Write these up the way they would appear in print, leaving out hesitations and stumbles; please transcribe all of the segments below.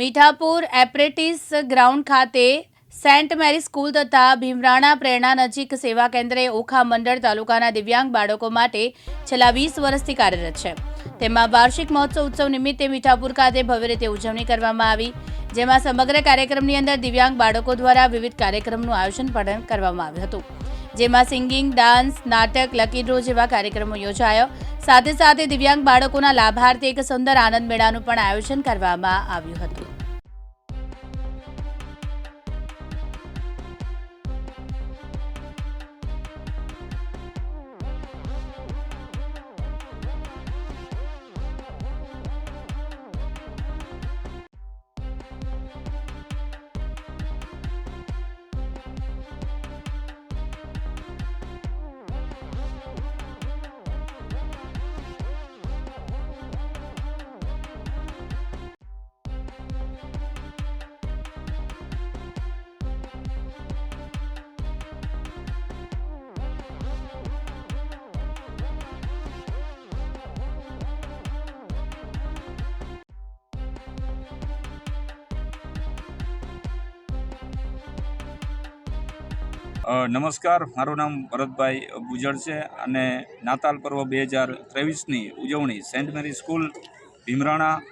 Mithapur એપ્રેટિસ ground ખાતે Saint મેરી school તથા ભીમરાણા પ્રેરણા નજીક સેવા કેન્દ્રે ઓખા મંડળ તાલુકાના દિવ્યાંગ બાળકો માટે છેલ્લા 20 વર્ષથી કાર્યરત છે. તેમાં વાર્ષિક મહોત્સવ ઉત્સવ નિમિત્તે મીઠાપુર ખાતે ભવ્ય રીતે ઉજવણી કરવામાં આવી, જેમાં સમગ્ર કાર્યક્રમની અંદર દિવ્યાંગ બાળકો દ્વારા વિવિધ કાર્યક્રમનું આયોજન પણ કરવામાં આવ્યું હતું, જેમાં સિંગિંગ, ડાન્સ, નાટક, લકી ડ્રો જેવા કાર્યક્રમો યોજાયા. સાથે સાથે દિવ્યાંગ બાળકોના લાભાર્થે એક સુંદર આનંદ મેળાનું પણ આયોજન કરવામાં આવ્યું હતું. નમસ્કાર, મારું નામ ભરતભાઈ ગુજર છે અને નાતાલ પર્વ 2023ની ઉજવણી સેન્ટ મેરી સ્કૂલ ભીમરાણા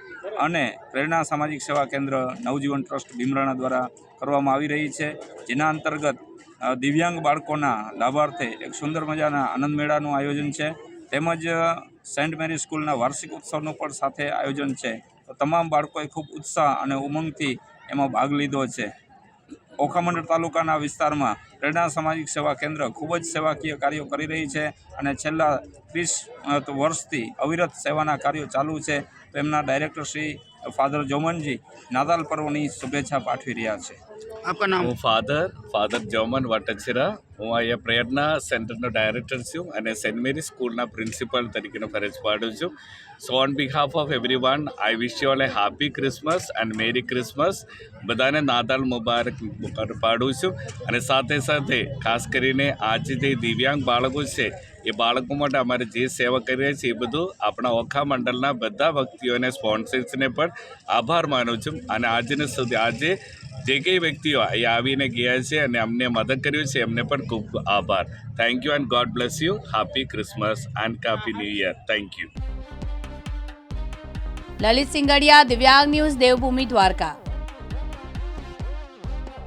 અને પ્રેરણા સામાજિક સેવા કેન્દ્ર નવજીવન ટ્રસ્ટ ભીમરાણા દ્વારા કરવામાં આવી રહી છે, જેના અંતર્ગત દિવ્યાંગ બાળકોના લાભાર્થે એક સુંદર મજાના આનંદ મેળાનું આયોજન છે, તેમજ સેન્ટ મેરી સ્કૂલના વાર્ષિક ઉત્સવનું પણ સાથે આયોજન છે. તો તમામ બાળકોએ ખૂબ ઉત્સાહ અને ઉમંગથી એમાં ભાગ લીધો છે. ઓખા મંડળ તાલુકાના વિસ્તારમાં પ્રેરણા સામાજિક સેવા કેન્દ્ર ખૂબ જ સેવાકીય કાર્યો કરી રહી છે અને છેલ્લા 30 વર્ષથી અવિરત સેવાના કાર્યો ચાલુ છે. તો એમના ડાયરેક્ટર શ્રી ફાધર જોમનજી નાતાલ પર્વની શુભેચ્છા પાઠવી રહ્યા છે. આપકા નામ? હું ફાધર જોમન વાટકસિરા. હું અહીંયા પ્રેરણા સેન્ટરનો ડાયરેક્ટર છું અને સેન્ટ મેરી સ્કૂલના પ્રિન્સિપલ તરીકેનો ફરજ પાડું છું. So on behalf of everyone I wish you all A happy Christmas and merry Christmas. બધાને નાતાલ મુબારક પાડું છું અને સાથે સાથે ખાસ કરીને આજે જે દિવ્યાંગ બાળકો છે એ બાળકો માટે અમારે જે સેવા કરી રહ્યા છીએ એ બધું આપણા ઓખા મંડળના બધા વ્યક્તિઓને, સ્પોન્સર્સને પણ આભાર માનું છું. અને આજે જે કંઈ વ્યક્તિઓ અહીંયા આવીને ગયા છે અને અમને મદદ કર્યું છે એમને પણ ખૂબ આભાર. Thank you and God bless you. Happy Christmas and happy new year. Thank you. Lalit Singadiya, Divyang news, Devbhumi, Dwarka.